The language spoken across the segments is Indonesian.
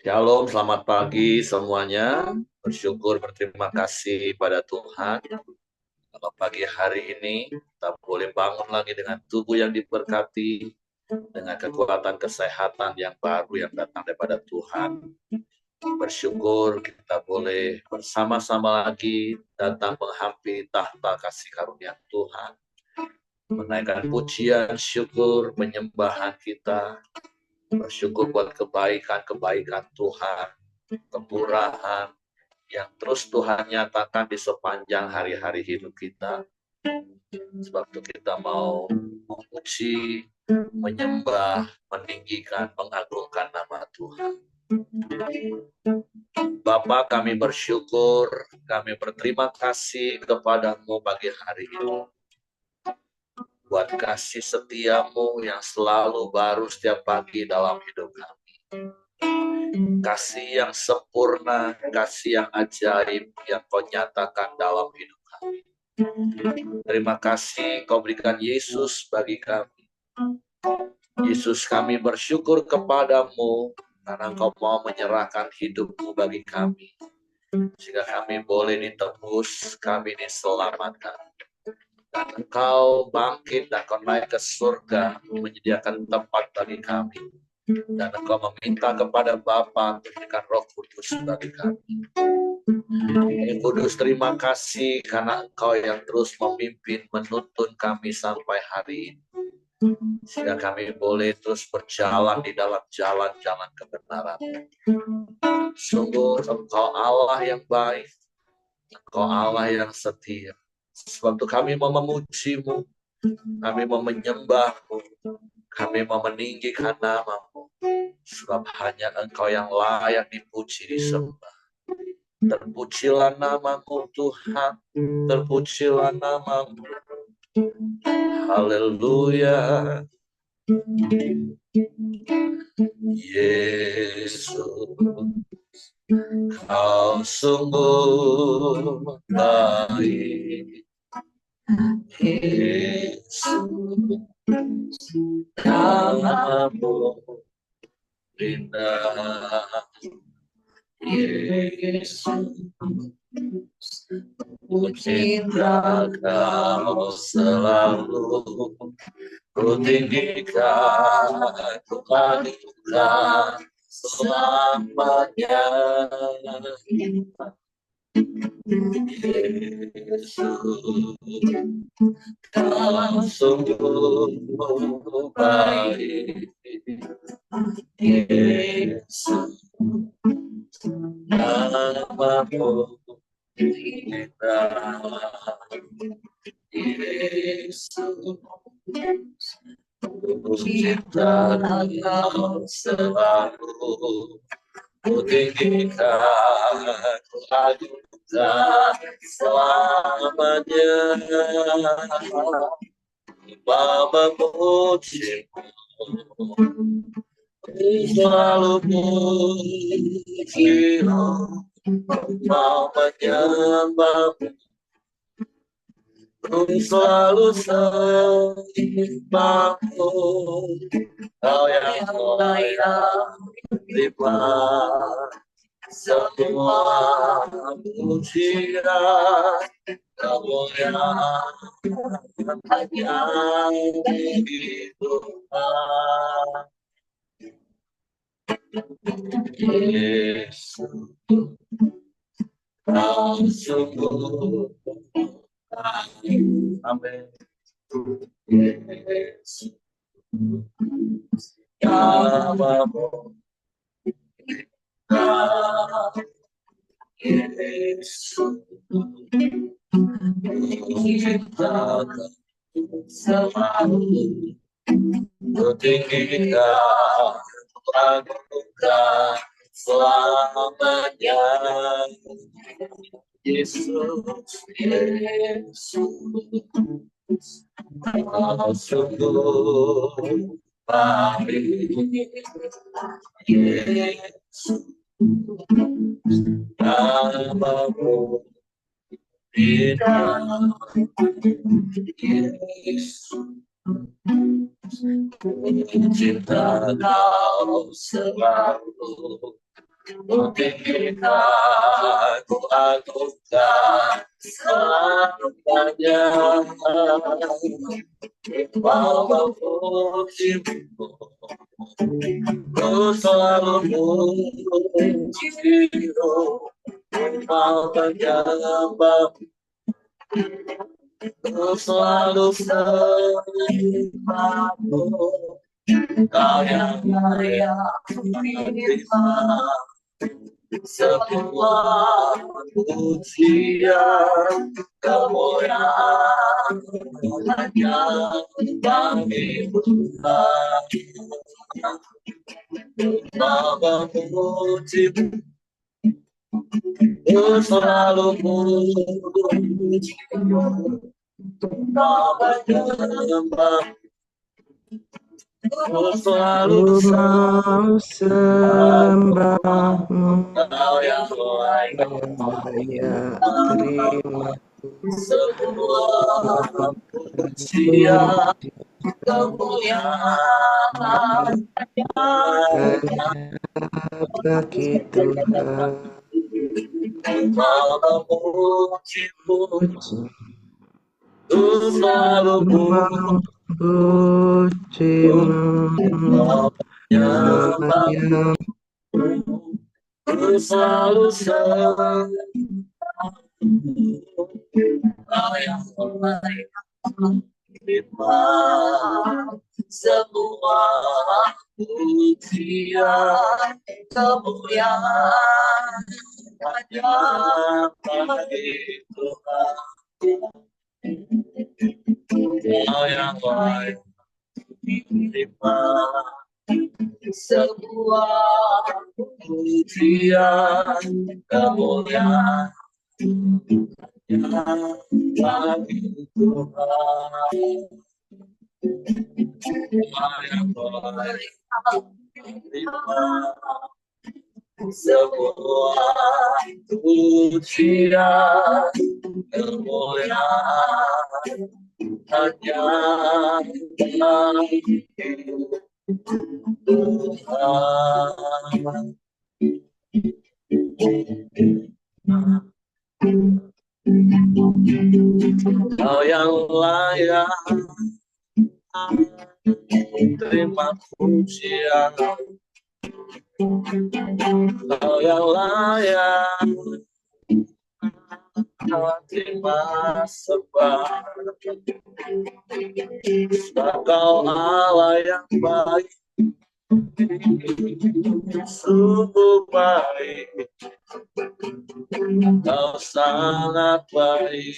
Shalom, selamat pagi semuanya. Bersyukur, berterima kasih pada Tuhan. Kalau pagi hari ini kita boleh bangun lagi dengan tubuh yang diberkati, dengan kekuatan kesehatan yang baru yang datang daripada Tuhan. Bersyukur kita boleh bersama-sama lagi datang menghampiri tahta kasih karunia Tuhan. Menaikkan pujian, syukur, penyembahan kita. Bersyukur buat kebaikan-kebaikan Tuhan, kemurahan, yang terus Tuhan nyatakan di sepanjang hari-hari hidup kita. Sebab itu kita mau memuji, menyembah, meninggikan, mengagungkan nama Tuhan. Bapa, kami bersyukur, kami berterima kasih kepadamu pagi hari ini. Buat kasih setiamu yang selalu baru setiap pagi dalam hidup kami. Kasih yang sempurna, kasih yang ajaib yang kau nyatakan dalam hidup kami. Terima kasih kau berikan Yesus bagi kami. Yesus, kami bersyukur kepadamu karena engkau mau menyerahkan hidupmu bagi kami. Sehingga kami boleh ditebus, kami diselamatkan. Dan engkau bangkit dan kau naik ke surga menyediakan tempat bagi kami. Dan engkau meminta kepada Bapa untuk memberikan Roh Kudus bagi kami. Kudus, terima kasih karena engkau yang terus memimpin, menuntun kami sampai hari ini. Sehingga kami boleh terus berjalan di dalam jalan-jalan kebenaran. Sungguh engkau Allah yang baik, engkau Allah yang setia. Sebab itu kami mau memujimu, kami mau menyembahmu, kami mau meninggikan namamu. Sebab hanya engkau yang layak dipuji, disembah. Terpujilah namamu Tuhan, terpujilah namamu. Haleluya. Yesus, kau sungguh baik. Yesus, namamu indah. Yesus, ku cinta kau selalu, ku tinggikan, ku adukan selamanya. Yesus, kau sungguh baik. Yesus, namamu indah. Yesus, ku cinta kau selalu, ku tinggikan, ku adukan selamanya. Bapa memujimu, selalu pujimu, mau menyembahmu, ku selalu sembahmu. Kau yang layak terima semua pujian, kau yang hanya Tuhan. Yesus, kau sungguh baik. Amin. Yesus, namamu indah. Yesus, cinta selalu, ku tinggikan, ku agungkan selamanya. Yesus, Yesus, kau sungguh baik. Yesus, namamu indah. Yesus, ku cinta kau selalu, Ketika ku agungkan selamanya, bahwa pujimu ku selalu pujimu, kau menyembah, ku selalu sembahmu, kau yang layak menerima semua pujian, kemuliaan hanya bagi Tuhan. Bapa pujimu, ku selalu pujimu, kau menyembah, ku selalu sembahmu, kau yang layak terima semua pujian, kemuliaan bagi Tuhan. Bapa pujimu, ku selalu Pujimu, menyembah, menyembah, ku selalu sembah, kau yang layak menerima semua pujian, kemuliaan hanya bagi Tuhan. Kau yang layak menerima semua pujian, kemuliaan bagi Tuhan. Kau yang layak menerima semua pujian, kemuliaan hanya bagi Tuhan. Kau yang layak terima pujian, kau yang layak terima sembah, kau Allah yang baik, sungguh baik, kau sangat baik.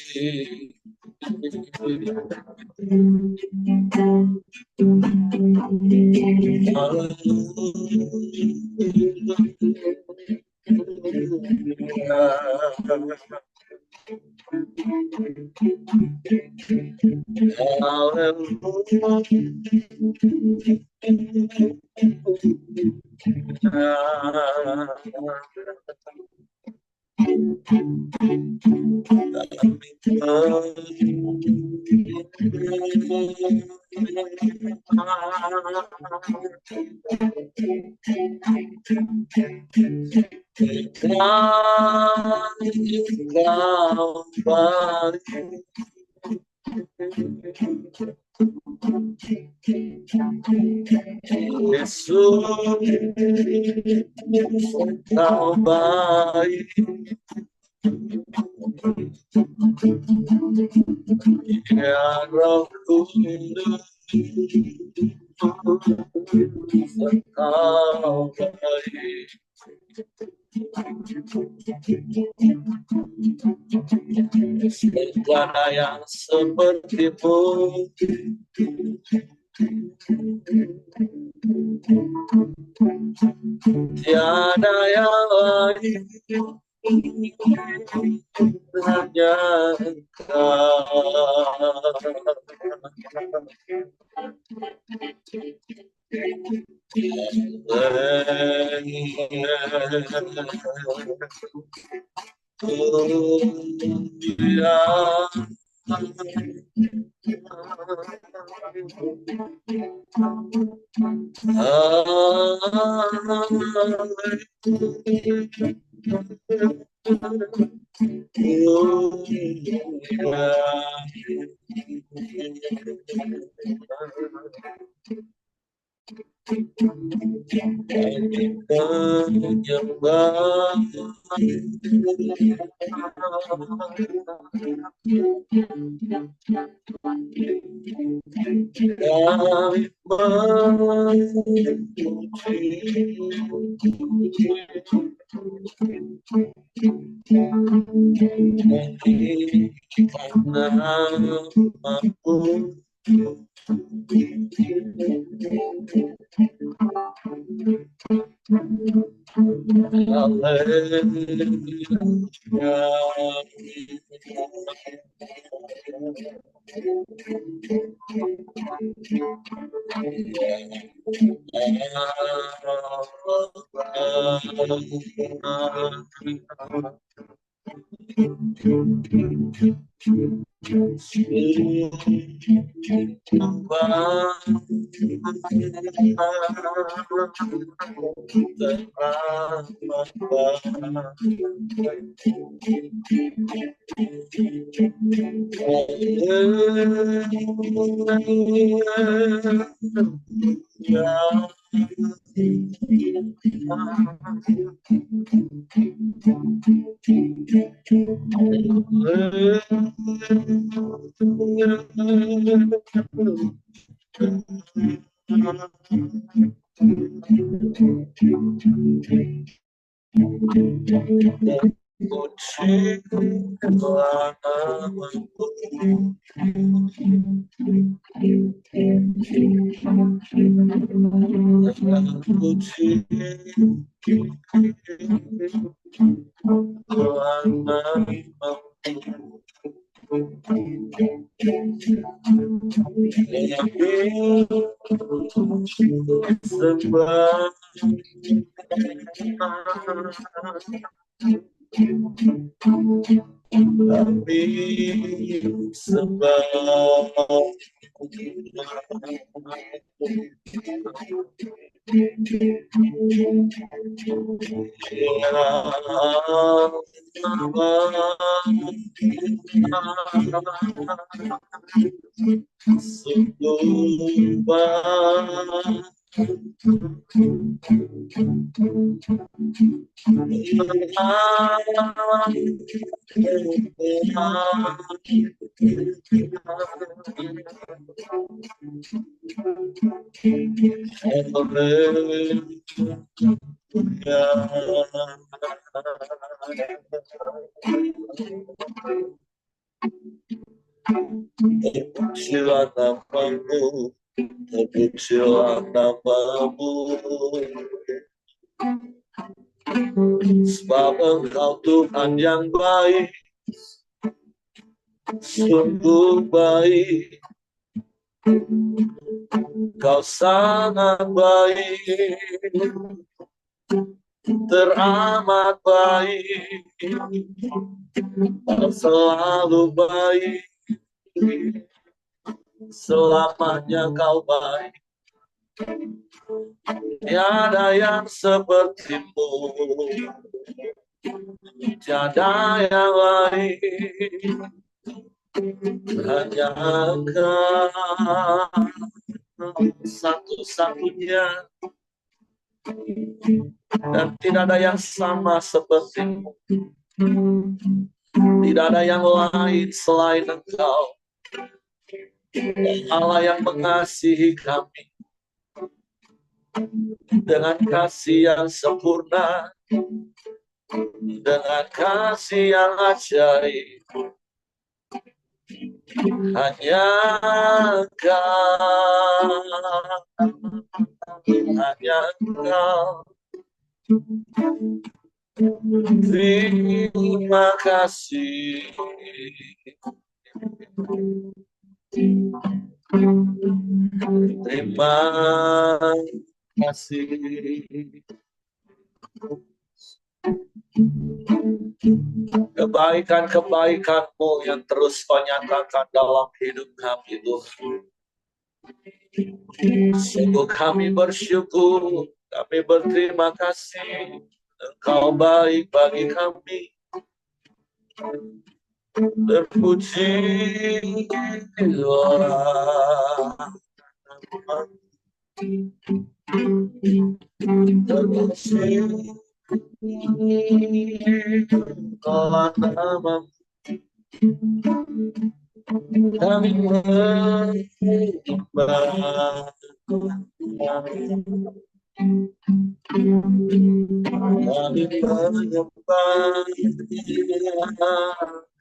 Yesus, kau baik, ya Roh Kudus, kau baik. Tiada yang sepertimu, tiada yang lain, hanya Terpujilah namamu, terpujilah namamu, sebab Engkau Tuhan yang baik, sungguh baik. Kau sangat baik, teramat baik. Kau selalu baik, selamanya Kau baik. Tiada yang sepertimu, tiada yang lain, hanya Engkau satu-satunya, dan tidak ada yang sama sepertimu. Tidak ada yang lain selain Engkau, Allah yang mengasihi kami dengan kasih yang sempurna, dengan kasih yang ajaib. Hanya Engkau, hanya Engkau. Terima kasih. Terima kasih. Kebaikan-kebaikan-Mu yang terus Kau nyatakan dalam hidup kami, Tuhan. Sungguh kami bersyukur, kami berterima kasih. Engkau baik bagi kami. Terpujilah nama kami menyembah.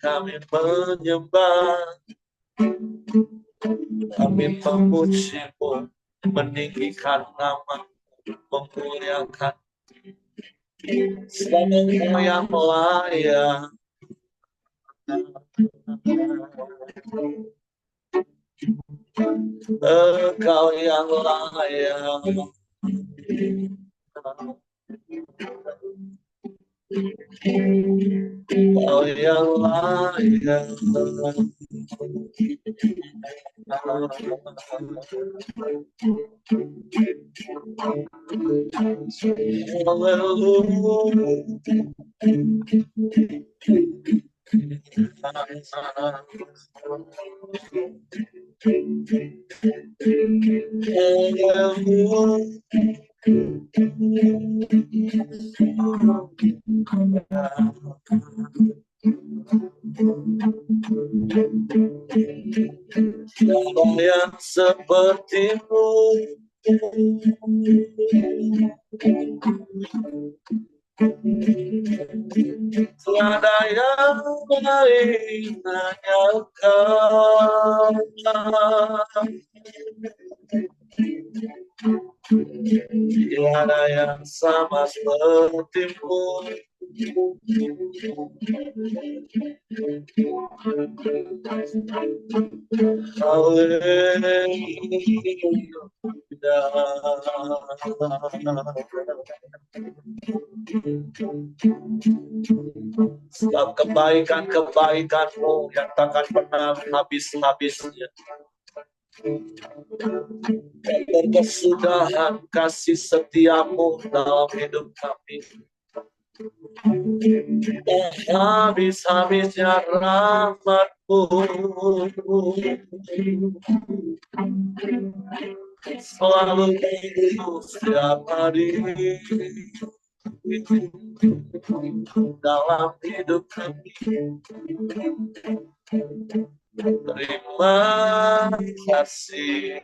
Kami menyembah, kami memuji-Mu, meninggikan nama, memuliakan. Selama Engkau yang layak, Engkau yang layak. Engkau yang layak. Siapa yang seperti-Mu? Tiada yang lain, hanya Engkau. Tiada yang sama seperti-Mu. Sebab kebaikan-kebaikan-Mu yang takkan pernah habis-habisnya. Kesudahan kasih setia-Mu dalam hidup kami. Habis-habisnya rahmat-Mu. Selalu hidup setiap hari dalam hidup kami. Terima kasih.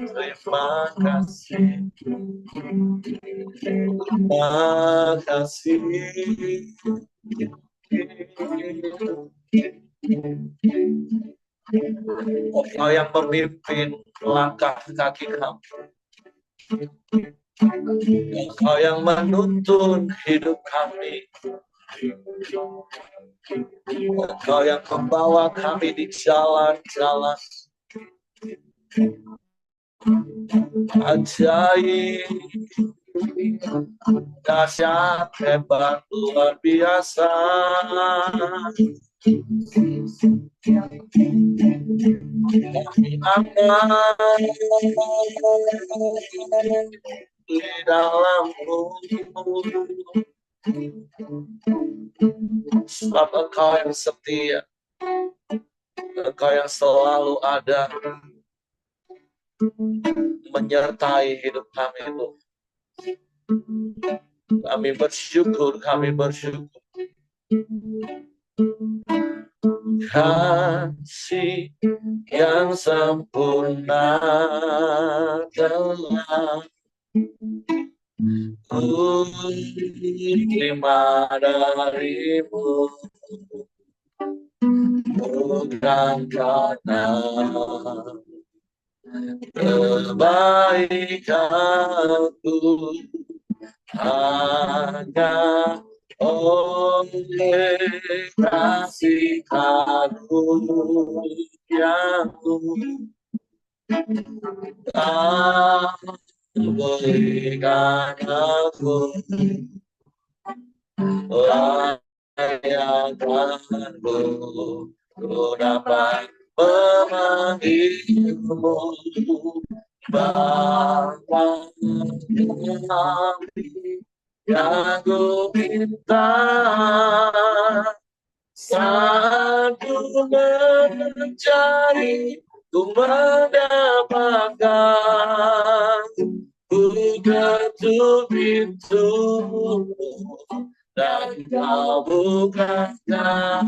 Terima kasih. Terima kasih. Engkau yang memimpin langkah kaki kami. Engkau yang menuntun hidup kami. Engkau yang membawa kami di jalan-jalan ajaib, dahsyat, hebat, luar biasa. Kami aman di dalam-Mu. Sebab Engkau yang setia, Engkau yang selalu ada menyertai hidup kami itu. Kami bersyukur, kami bersyukur. Kasih yang sempurna telah ku terima dari-Mu, bukan karena kebaikanku, hanya oleh kasih karuniamu berikan aku layakanku, ku dapat memanggilmu Bapa kami yang ku minta saat ku mencari ku mendapatkan ku ketuk pintumu dan kau bukakan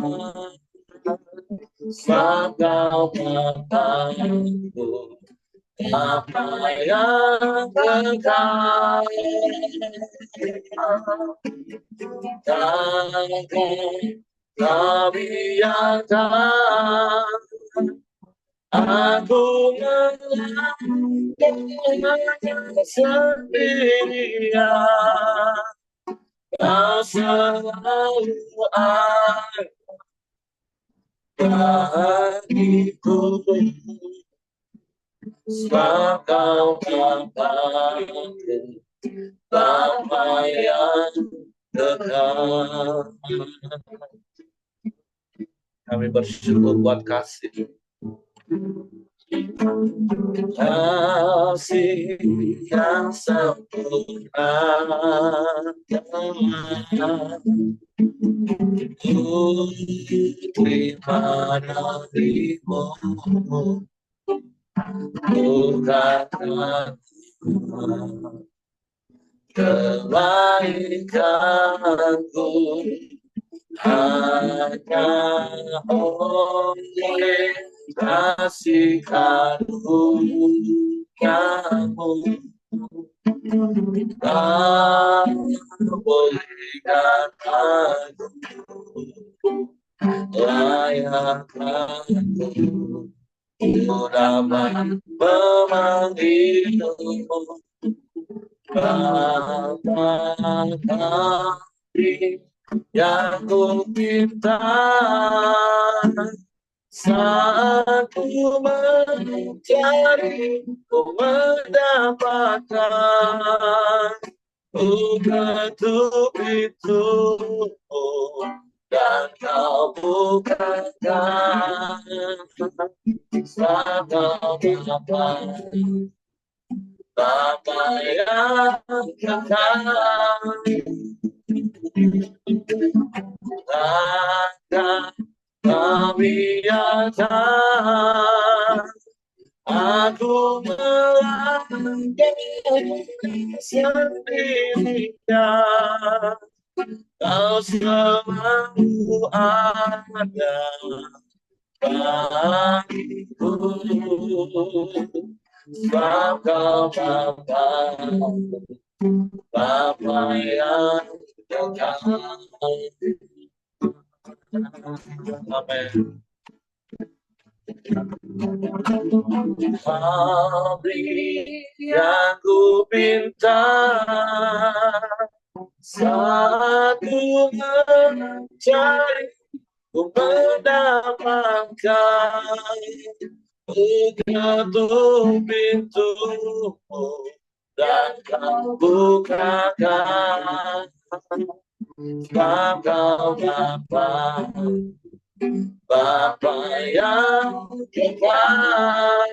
kau kataku apa yang kekal takkan kau biarkan aku melangkah sendirian. Kau selalu ada bagiku, sebab kau Bapakku, Bapa yang kekal. Kami bersyukur buat kasih. Kasih yang sempurna ku terima darimu, bukan kebaikanku hanya oleh kasih karuniamu kau bolehkan aku layak aku dapat memanggilmu Bapa kami yang ku minta saat ku mencari ku mendapatkan ku ketuk pintumu dan kau bukakan saat kau Bapa yang kekal takkan kau biarkan aku melangkah sendirian. Kau selalu ada bagiku, sebab kau Bapa yang kekal. Amin. Beri yang ku minta saat ku mencari ku mendapatkan ku ketuk pintumu dan kau bukakan sebab kau Bapa yang kekal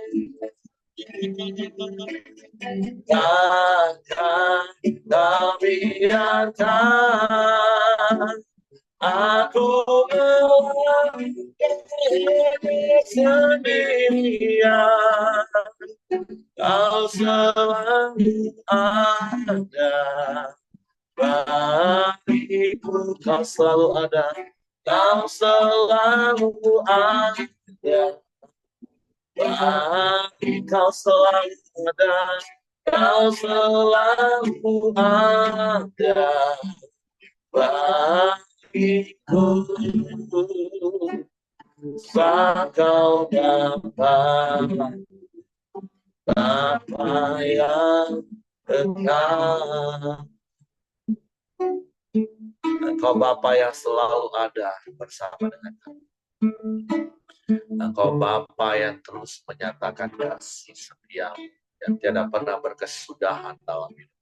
takkan kau biarkan aku melangkah sendirian. Kau selalu ada bagiku, kau selalu ada, kau selalu ada bagi, kau selalu ada, kau selalu ada bagiku, saat kau Bapa yang kekal. Engkau Bapa yang selalu ada bersama dengan kami. Engkau Bapa yang terus menyatakan kasih setia yang tidak pernah berkesudahan dalam hidup.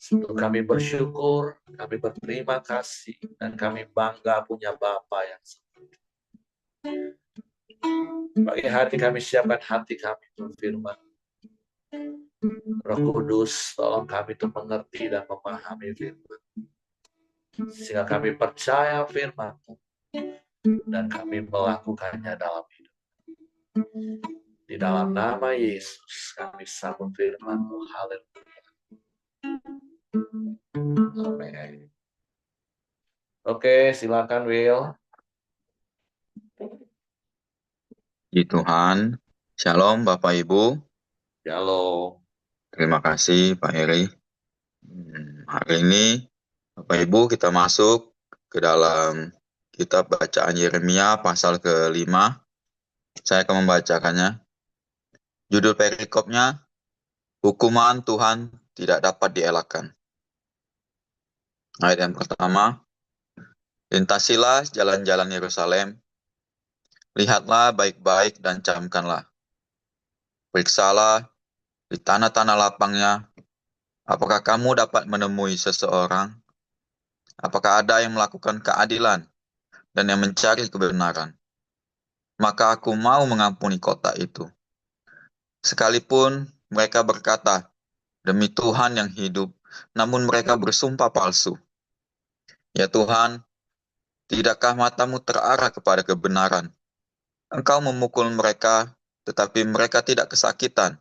Untuk kami bersyukur, kami berterima kasih, dan kami bangga punya Bapa yang seperti itu. Pagi hari kami siapkan hati kami untuk firman. Roh Kudus, tolong kami untuk mengerti dan memahami firman. Sehingga kami percaya firman dan kami melakukannya dalam hidup. Di dalam nama Yesus kami sambut firman-Mu. Haleluya. Amin. Oke, silakan Will. Puji Tuhan. Shalom Bapak Ibu. Shalom. Terima kasih Pak Heri. Hari ini Bapak Ibu kita masuk ke dalam kitab bacaan Yeremia pasal ke-5. Saya akan membacakannya. Judul perikopnya, Hukuman Tuhan Tidak Dapat Dielakkan. Ayat yang pertama, lintasilah jalan-jalan Yerusalem, lihatlah baik-baik dan camkanlah. Periksalah di tanah-tanah lapangnya, apakah kamu dapat menemui seseorang? Apakah ada yang melakukan keadilan dan yang mencari kebenaran? Maka aku mau mengampuni kota itu. Sekalipun mereka berkata, demi Tuhan yang hidup, namun mereka bersumpah palsu. Ya Tuhan, tidakkah matamu terarah kepada kebenaran? Engkau memukul mereka, tetapi mereka tidak kesakitan.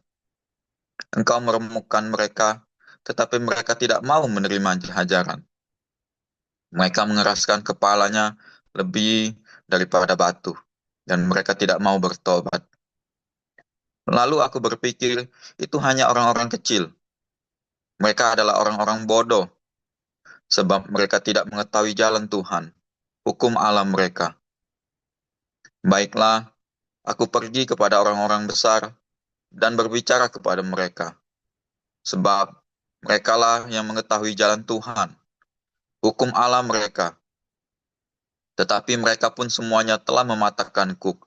Engkau meremukkan mereka, tetapi mereka tidak mau menerima hajaran. Mereka mengeraskan kepalanya lebih daripada batu, dan mereka tidak mau bertobat. Lalu aku berpikir, itu hanya orang-orang kecil. Mereka adalah orang-orang bodoh, sebab mereka tidak mengetahui jalan Tuhan, hukum alam mereka. Baiklah, aku pergi kepada orang-orang besar dan berbicara kepada mereka, sebab merekalah yang mengetahui jalan Tuhan, hukum alam mereka. Tetapi mereka pun semuanya telah mematahkanku,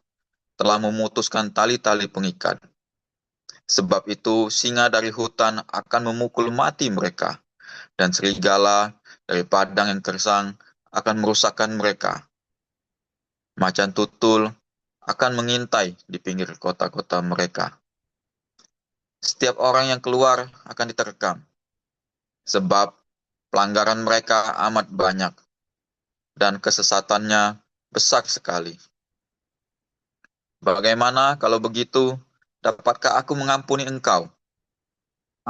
telah memutuskan tali-tali pengikat. Sebab itu singa dari hutan akan memukul mati mereka, dan serigala dari padang yang gersang akan merusakkan mereka. Macan tutul akan mengintai di pinggir kota-kota mereka. Setiap orang yang keluar akan diterkam, sebab pelanggaran mereka amat banyak, dan kesesatannya besar sekali. Bagaimana kalau begitu, dapatkah aku mengampuni engkau?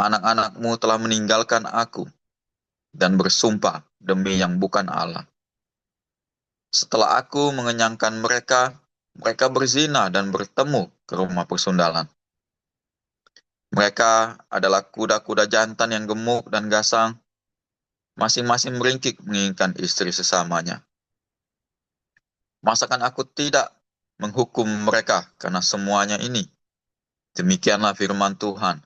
Anak-anakmu telah meninggalkan aku, dan bersumpah demi yang bukan Allah. Setelah aku mengenyangkan mereka, mereka berzina dan bertemu ke rumah persundalan. Mereka adalah kuda-kuda jantan yang gemuk dan gasang, masing-masing meringkik menginginkan istri sesamanya. Masakan aku tidak menghukum mereka karena semuanya ini? Demikianlah firman Tuhan.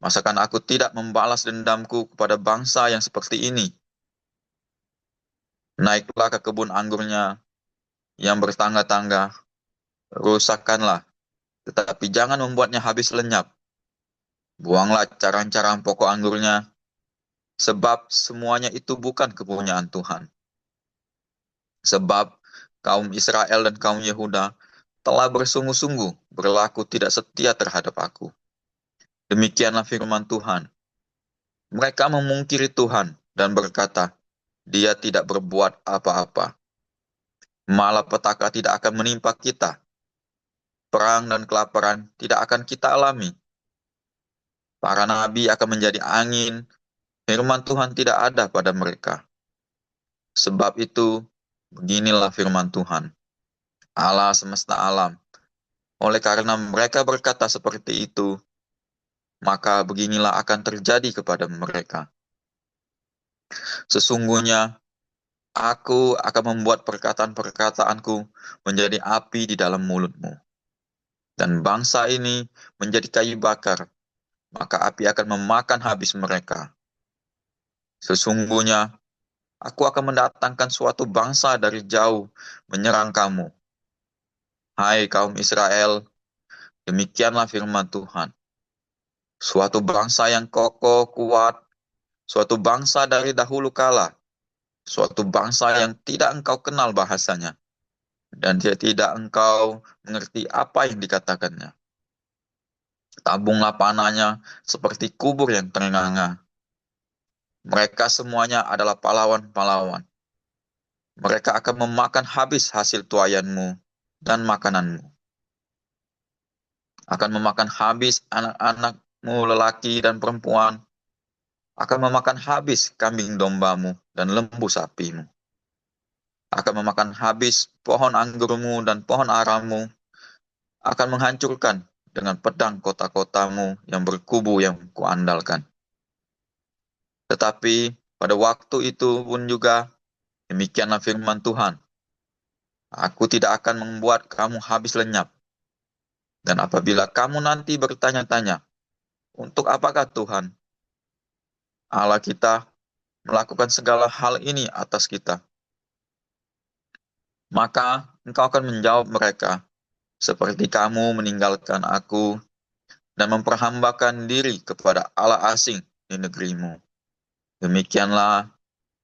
Masakan aku tidak membalas dendamku kepada bangsa yang seperti ini? Naiklah ke kebun anggurnya yang bertangga-tangga, rusakkanlah, tetapi jangan membuatnya habis lenyap. Buanglah carang-carang pokok anggurnya, sebab semuanya itu bukan kepunyaan Tuhan. Sebab kaum Israel dan kaum Yehuda telah bersungguh-sungguh berlaku tidak setia terhadap aku. Demikianlah firman Tuhan. Mereka memungkiri Tuhan dan berkata, Dia tidak berbuat apa-apa. Malapetaka tidak akan menimpa kita. Perang dan kelaparan tidak akan kita alami. Para nabi akan menjadi angin, firman Tuhan tidak ada pada mereka. Sebab itu, beginilah firman Tuhan, Allah semesta alam. Oleh karena mereka berkata seperti itu, maka beginilah akan terjadi kepada mereka. Sesungguhnya, aku akan membuat perkataan-perkataanku menjadi api di dalam mulutmu. Dan bangsa ini menjadi kayu bakar, maka api akan memakan habis mereka. Sesungguhnya, aku akan mendatangkan suatu bangsa dari jauh menyerang kamu. Hai kaum Israel, demikianlah firman Tuhan. Suatu bangsa yang kokoh, kuat, suatu bangsa dari dahulu kala, suatu bangsa yang tidak engkau kenal bahasanya. dan tidak engkau mengerti apa yang dikatakannya. Tabunglah panahnya seperti kubur yang terengah-engah. Mereka semuanya adalah pahlawan-pahlawan. Mereka akan memakan habis hasil tuaianmu dan makananmu. Akan memakan habis anak-anakmu lelaki dan perempuan. Akan memakan habis kambing dombamu dan lembu sapimu. Akan memakan habis pohon anggurmu dan pohon aramu. Akan menghancurkan dengan pedang kota-kotamu yang berkubu yang kuandalkan. Tetapi pada waktu itu pun juga, demikianlah firman Tuhan. Aku tidak akan membuat kamu habis lenyap. Dan apabila kamu nanti bertanya-tanya, untuk apakah Tuhan Allah kita melakukan segala hal ini atas kita? Maka engkau akan menjawab mereka, seperti kamu meninggalkan aku dan memperhambakan diri kepada Allah asing di negerimu. Demikianlah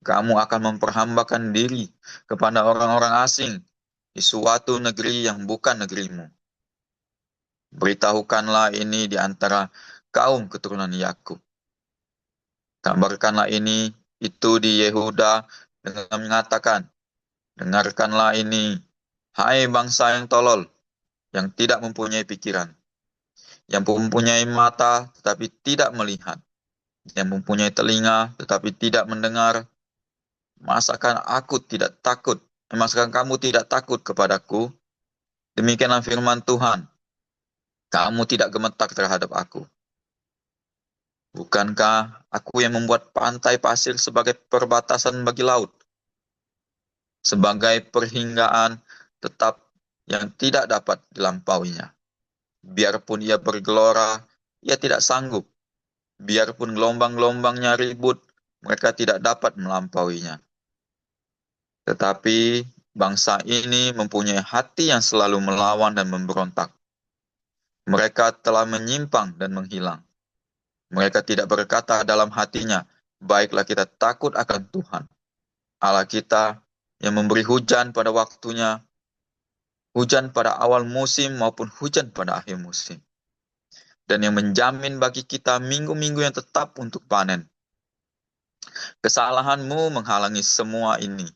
kamu akan memperhambakan diri kepada orang-orang asing di suatu negeri yang bukan negerimu. Beritahukanlah ini di antara kaum keturunan Yakub. Kabarkanlah ini itu di Yehuda dengan mengatakan, dengarkanlah ini, hai bangsa yang tolol, yang tidak mempunyai pikiran, yang mempunyai mata tetapi tidak melihat, yang mempunyai telinga tetapi tidak mendengar. Masakan kamu tidak takut kepadaku? Demikianlah firman Tuhan. Kamu tidak gemetar terhadap aku. Bukankah aku yang membuat pantai pasir sebagai perbatasan bagi laut? Sebagai perhinggaan tetap yang tidak dapat dilampauinya. Biarpun ia bergelora, ia tidak sanggup. Biarpun gelombang-gelombangnya ribut, mereka tidak dapat melampauinya. Tetapi bangsa ini mempunyai hati yang selalu melawan dan memberontak. Mereka telah menyimpang dan menghilang. Mereka tidak berkata dalam hatinya, baiklah kita takut akan Tuhan, Allah kita yang memberi hujan pada waktunya, hujan pada awal musim maupun hujan pada akhir musim, dan yang menjamin bagi kita minggu-minggu yang tetap untuk panen. Kesalahanmu menghalangi semua ini,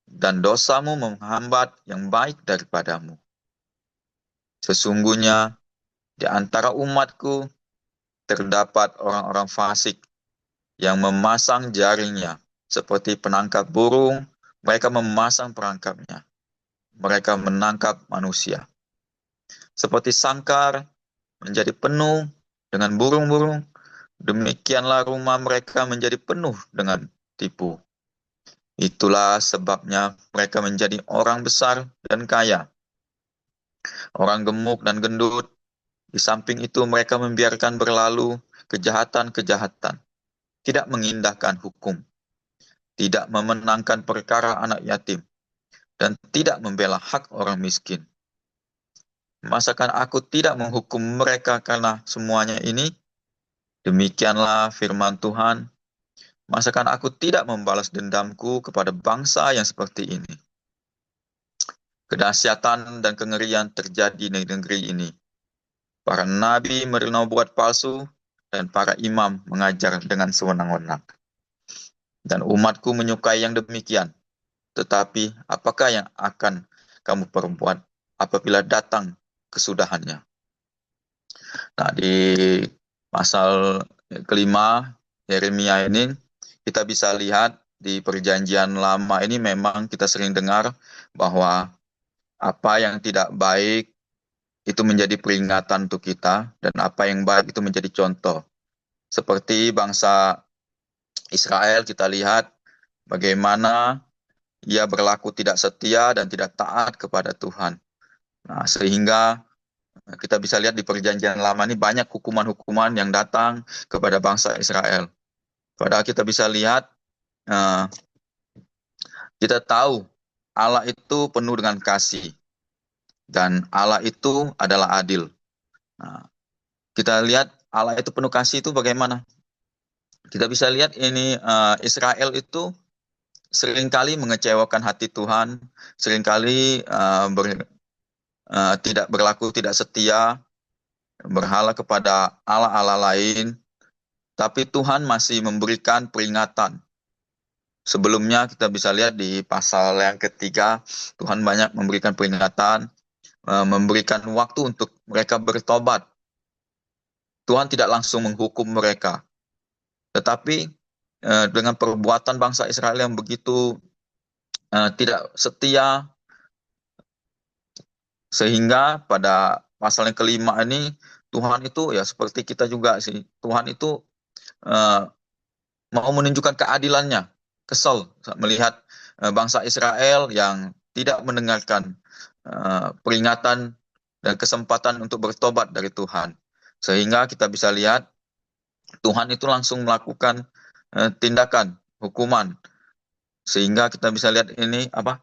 dan dosamu menghambat yang baik daripadamu. Sesungguhnya di antara umatku terdapat orang-orang fasik yang memasang jaringnya seperti penangkap burung, mereka memasang perangkapnya. Mereka menangkap manusia. Seperti sangkar menjadi penuh dengan burung-burung, demikianlah rumah mereka menjadi penuh dengan tipu. Itulah sebabnya mereka menjadi orang besar dan kaya, orang gemuk dan gendut. Di samping itu mereka membiarkan berlalu kejahatan-kejahatan, tidak mengindahkan hukum, tidak memenangkan perkara anak yatim, dan tidak membela hak orang miskin. Masakan aku tidak menghukum mereka karena semuanya ini? Demikianlah firman Tuhan. Masakan aku tidak membalas dendamku kepada bangsa yang seperti ini? Kedahsyatan dan kengerian terjadi di negeri ini. Para nabi bernubuat palsu, dan para imam mengajar dengan sewenang-wenang. Dan umatku menyukai yang demikian. Tetapi apakah yang akan kamu perbuat apabila datang kesudahannya? Nah, di pasal kelima Yeremia ini kita bisa lihat di perjanjian lama ini memang kita sering dengar bahwa apa yang tidak baik itu menjadi peringatan untuk kita, dan apa yang baik itu menjadi contoh. Seperti bangsa Israel, kita lihat bagaimana ia berlaku tidak setia dan tidak taat kepada Tuhan. Nah, sehingga kita bisa lihat di perjanjian lama ini banyak hukuman-hukuman yang datang kepada bangsa Israel. Padahal kita bisa lihat, kita tahu Allah itu penuh dengan kasih. Dan Allah itu adalah adil. Nah, kita lihat Allah itu penuh kasih itu bagaimana? Kita bisa lihat ini Israel itu seringkali mengecewakan hati Tuhan, seringkali tidak berlaku tidak setia, berhala kepada Allah-Allah lain, tapi Tuhan masih memberikan peringatan. Sebelumnya kita bisa lihat di pasal yang ketiga, Tuhan banyak memberikan peringatan, memberikan waktu untuk mereka bertobat. Tuhan tidak langsung menghukum mereka. Tetapi dengan perbuatan bangsa Israel yang begitu tidak setia, sehingga pada pasal yang kelima ini, Tuhan itu ya seperti kita juga sih. Tuhan itu mau menunjukkan keadilannya. Kesal melihat bangsa Israel yang tidak mendengarkan peringatan dan kesempatan untuk bertobat dari Tuhan. Sehingga kita bisa lihat Tuhan itu langsung melakukan tindakan hukuman. Sehingga kita bisa lihat ini apa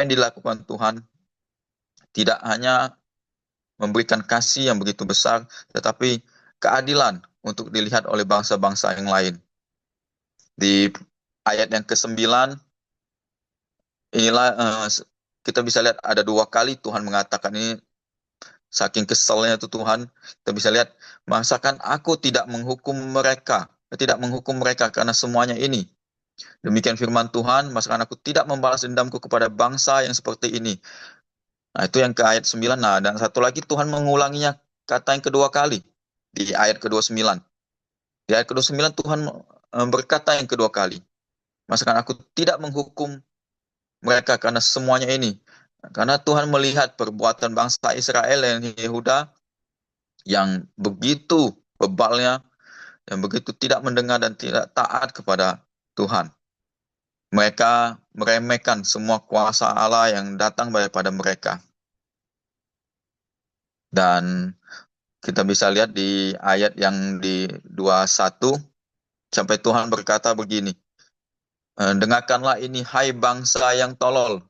yang dilakukan Tuhan tidak hanya memberikan kasih yang begitu besar, tetapi keadilan untuk dilihat oleh bangsa-bangsa yang lain. Di ayat yang ke-9, inilah kita bisa lihat ada 2 kali Tuhan mengatakan ini, saking kesalnya itu Tuhan, kita bisa lihat, masakan aku tidak menghukum mereka karena semuanya ini. Demikian firman Tuhan, masakan aku tidak membalas dendamku kepada bangsa yang seperti ini. Nah, itu yang ke ayat 9. Nah, dan satu lagi Tuhan mengulanginya kata yang kedua kali di ayat ke-29. Di ayat ke-29 Tuhan berkata yang kedua kali, masakan aku tidak menghukum mereka karena semuanya ini. Karena Tuhan melihat perbuatan bangsa Israel dan Yehuda yang begitu bebalnya, yang begitu tidak mendengar dan tidak taat kepada Tuhan. Mereka meremehkan semua kuasa Allah yang datang daripada mereka. Dan kita bisa lihat di ayat yang di 21, sampai Tuhan berkata begini, dengarkanlah ini hai bangsa yang tolol,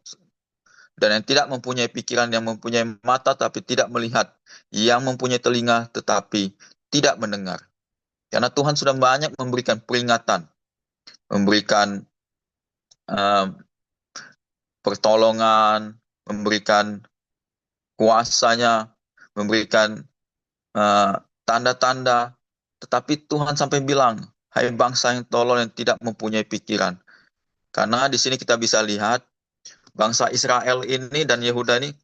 dan yang tidak mempunyai pikiran, yang mempunyai mata tapi tidak melihat, yang mempunyai telinga tetapi tidak mendengar. Karena Tuhan sudah banyak memberikan peringatan, memberikan pertolongan, memberikan kuasanya, memberikan tanda-tanda, tetapi Tuhan sampai bilang, hai bangsa yang tolol yang tidak mempunyai pikiran. Karena di sini kita bisa lihat bangsa Israel ini dan Yehuda ini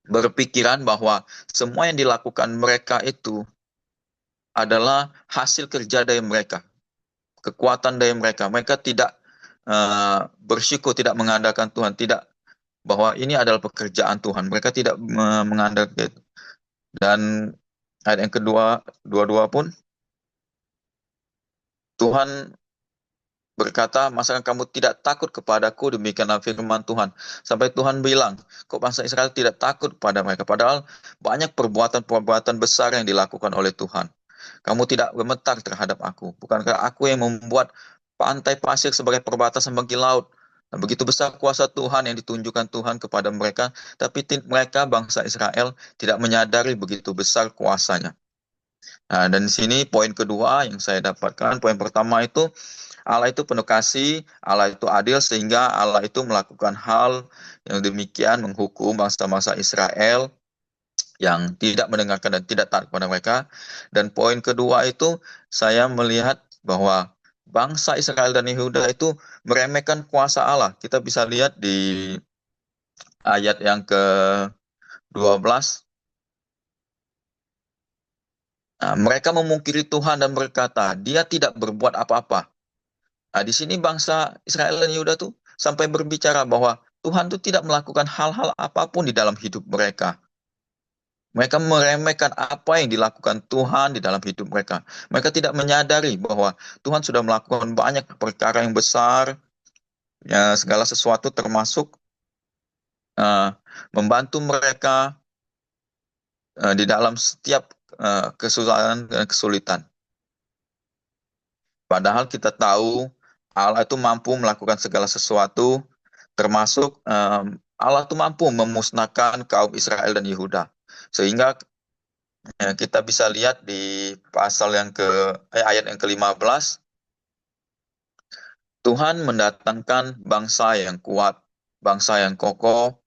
berpikiran bahwa semua yang dilakukan mereka itu adalah hasil kerja dari mereka, kekuatan dari mereka. Mereka tidak bersyukur, tidak mengandalkan Tuhan, tidak bahwa ini adalah pekerjaan Tuhan. Mereka tidak mengandalkan itu. Dan ayat yang kedua, 22 pun Tuhan berkata, masakan kamu tidak takut kepadaku, demikianlah firman Tuhan. Sampai Tuhan bilang, kok bangsa Israel tidak takut pada mereka, padahal banyak perbuatan-perbuatan besar yang dilakukan oleh Tuhan. Kamu tidak gemetar terhadap aku, bukankah aku yang membuat pantai pasir sebagai perbatasan bagi laut? Dan begitu besar kuasa Tuhan yang ditunjukkan Tuhan kepada mereka, tapi mereka bangsa Israel tidak menyadari begitu besar kuasanya. Nah, dan di sini poin kedua yang saya dapatkan, poin pertama itu, Allah itu penuh kasih, Allah itu adil, sehingga Allah itu melakukan hal yang demikian menghukum bangsa-bangsa Israel yang tidak mendengarkan dan tidak taat kepada mereka. Dan poin kedua itu, saya melihat bahwa bangsa Israel dan Yehuda itu meremehkan kuasa Allah. Kita bisa lihat di ayat yang ke-12. Nah, mereka memungkiri Tuhan dan berkata, Dia tidak berbuat apa-apa. Nah, di sini bangsa Israel dan Yehuda tuh sampai berbicara bahwa Tuhan tuh tidak melakukan hal-hal apapun di dalam hidup mereka. Mereka meremehkan apa yang dilakukan Tuhan di dalam hidup mereka. Mereka tidak menyadari bahwa Tuhan sudah melakukan banyak perkara yang besar, ya, segala sesuatu termasuk membantu mereka di dalam setiap kesusahan dan kesulitan. Padahal kita tahu Allah itu mampu melakukan segala sesuatu, termasuk Allah itu mampu memusnahkan kaum Israel dan Yehuda. Sehingga kita bisa lihat di pasal yang ayat yang ke-15, Tuhan mendatangkan bangsa yang kuat, bangsa yang kokoh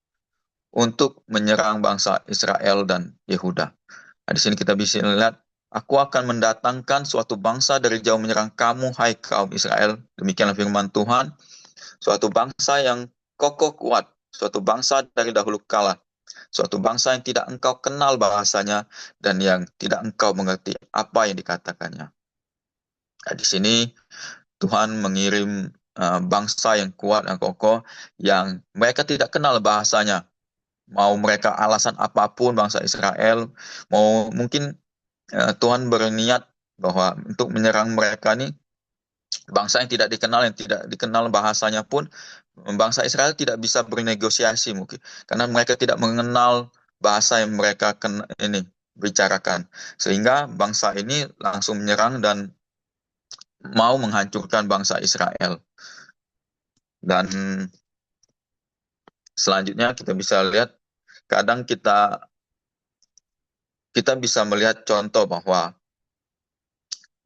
untuk menyerang bangsa Israel dan Yehuda. Nah, di sini kita bisa lihat, aku akan mendatangkan suatu bangsa dari jauh menyerang kamu, hai kaum Israel. Demikianlah firman Tuhan, suatu bangsa yang kokoh kuat, suatu bangsa dari dahulu kala, suatu bangsa yang tidak engkau kenal bahasanya dan yang tidak engkau mengerti apa yang dikatakannya. Nah, di sini Tuhan mengirim bangsa yang kuat dan kokoh yang mereka tidak kenal bahasanya. Mau mereka alasan apapun bangsa Israel, mau mungkin Tuhan berniat bahwa untuk menyerang mereka nih, bangsa yang tidak dikenal bahasanya pun, bangsa Israel tidak bisa bernegosiasi mungkin, karena mereka tidak mengenal bahasa yang mereka ini bicarakan. Sehingga bangsa ini langsung menyerang dan mau menghancurkan bangsa Israel. Dan selanjutnya kita bisa lihat, kadang kita bisa melihat contoh bahwa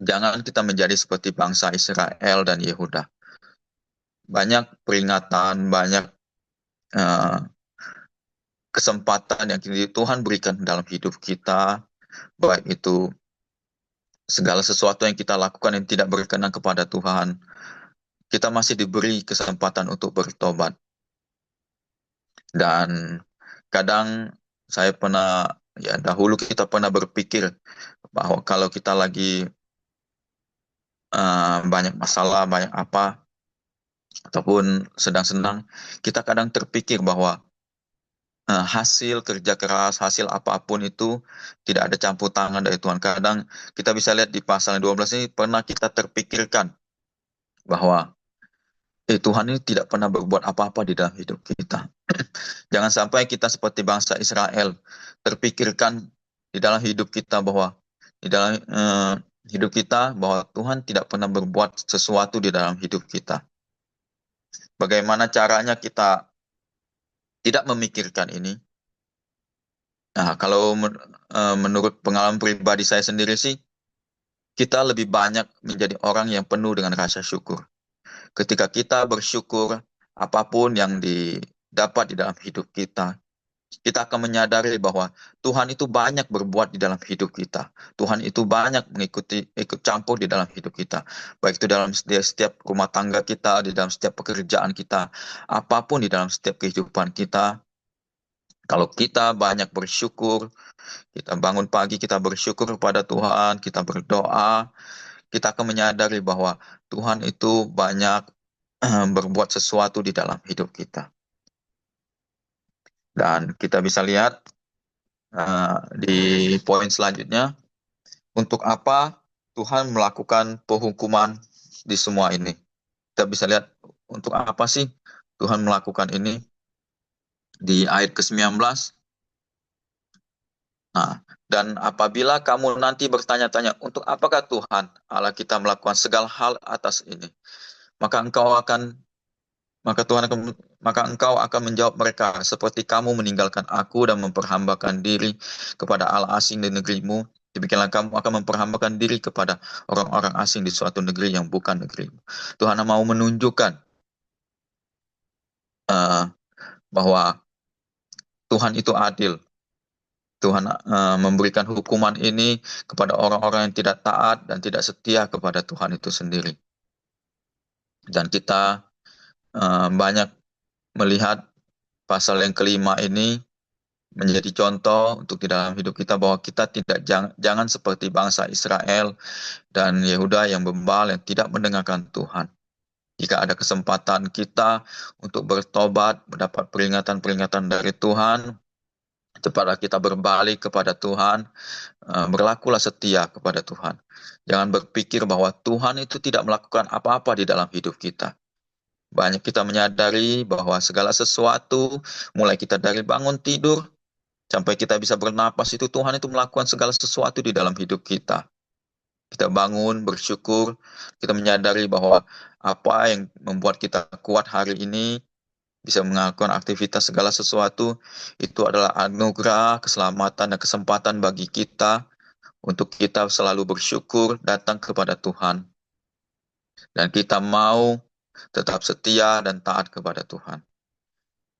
jangan kita menjadi seperti bangsa Israel dan Yehuda. Banyak peringatan, banyak kesempatan yang Tuhan berikan dalam hidup kita, baik itu segala sesuatu yang kita lakukan yang tidak berkenan kepada Tuhan, kita masih diberi kesempatan untuk bertobat. Dan kadang saya pernah, ya dahulu kita pernah berpikir bahwa kalau kita lagi banyak masalah, banyak apa, ataupun sedang-sedang, kita kadang terpikir bahwa hasil kerja keras, hasil apapun itu tidak ada campur tangan dari Tuhan. Kadang kita bisa lihat di pasal 12 ini, pernah kita terpikirkan bahwa Tuhan ini tidak pernah berbuat apa-apa di dalam hidup kita. Jangan sampai kita seperti bangsa Israel, terpikirkan di dalam hidup kita bahwa di dalam hidup kita bahwa Tuhan tidak pernah berbuat sesuatu di dalam hidup kita. Bagaimana caranya kita tidak memikirkan ini? Nah, kalau menurut pengalaman pribadi saya sendiri sih, kita lebih banyak menjadi orang yang penuh dengan rasa syukur. Ketika kita bersyukur, apapun yang didapat di dalam hidup kita akan menyadari bahwa Tuhan itu banyak berbuat di dalam hidup kita. Tuhan itu banyak ikut campur di dalam hidup kita. Baik itu dalam setiap rumah tangga kita, di dalam setiap pekerjaan kita, apapun di dalam setiap kehidupan kita. Kalau kita banyak bersyukur, kita bangun pagi, kita bersyukur kepada Tuhan, kita berdoa, kita akan menyadari bahwa Tuhan itu banyak berbuat sesuatu di dalam hidup kita. Dan kita bisa lihat di poin selanjutnya, untuk apa Tuhan melakukan penghukuman di semua ini. Kita bisa lihat untuk apa sih Tuhan melakukan ini di ayat ke-19. Nah, dan apabila kamu nanti bertanya-tanya, untuk apakah Tuhan Allah kita melakukan segala hal atas ini? Maka engkau akan menjawab mereka, seperti kamu meninggalkan aku dan memperhambakan diri kepada Allah asing di negerimu, demikianlah kamu akan memperhambakan diri kepada orang-orang asing di suatu negeri yang bukan negerimu. Tuhan mau menunjukkan bahwa Tuhan itu adil. Tuhan memberikan hukuman ini kepada orang-orang yang tidak taat dan tidak setia kepada Tuhan itu sendiri. Dan kita banyak melihat pasal yang kelima ini menjadi contoh untuk di dalam hidup kita, bahwa kita jangan seperti bangsa Israel dan Yehuda yang bebal, yang tidak mendengarkan Tuhan. Jika ada kesempatan kita untuk bertobat, mendapat peringatan-peringatan dari Tuhan, cepatlah kita berbalik kepada Tuhan, berlakulah setia kepada Tuhan. Jangan berpikir bahwa Tuhan itu tidak melakukan apa-apa di dalam hidup kita. Banyak kita menyadari bahwa segala sesuatu, mulai kita dari bangun tidur, sampai kita bisa bernapas, itu Tuhan itu melakukan segala sesuatu di dalam hidup kita. Kita bangun, bersyukur, kita menyadari bahwa apa yang membuat kita kuat hari ini, bisa melakukan aktivitas segala sesuatu, itu adalah anugerah, keselamatan, dan kesempatan bagi kita untuk kita selalu bersyukur datang kepada Tuhan. Dan kita mau tetap setia dan taat kepada Tuhan.